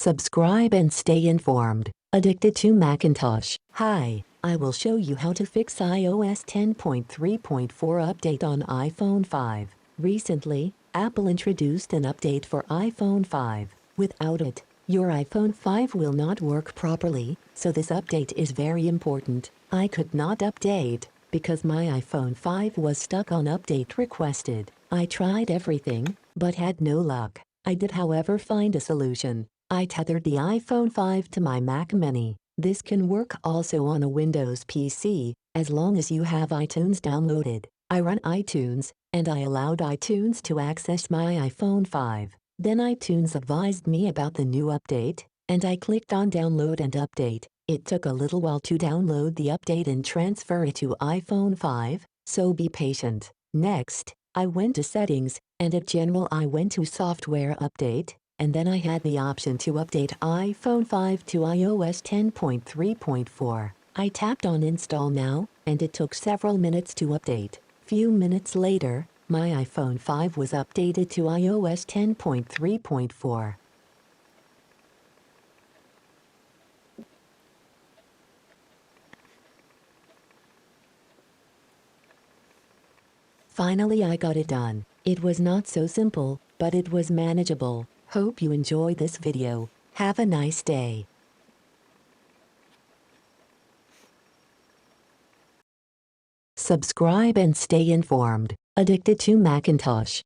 Subscribe and stay informed. Addicted to Macintosh. Hi, I will show you how to fix iOS 10.3.4 update on iPhone 5. Recently, Apple introduced an update for iPhone 5. Without it, your iPhone 5 will not work properly, so this update is very important. I could not update because my iPhone 5 was stuck on update requested. I tried everything, but had no luck. I did however find a solution. I tethered the iPhone 5 to my Mac Mini. This can work also on a Windows PC, as long as you have iTunes downloaded. I run iTunes, and I allowed iTunes to access my iPhone 5. Then iTunes advised me about the new update, and I clicked on Download and Update. It took a little while to download the update and transfer it to iPhone 5, so be patient. Next, I went to Settings, and at General I went to Software Update, and then I had the option to update iPhone 5 to iOS 10.3.4. I tapped on Install Now, and it took several minutes to update. Few minutes later, my iPhone 5 was updated to iOS 10.3.4. Finally, I got it done. It was not so simple, but it was manageable. Hope you enjoy this video. Have a nice day. Subscribe and stay informed. Addicted to Macintosh.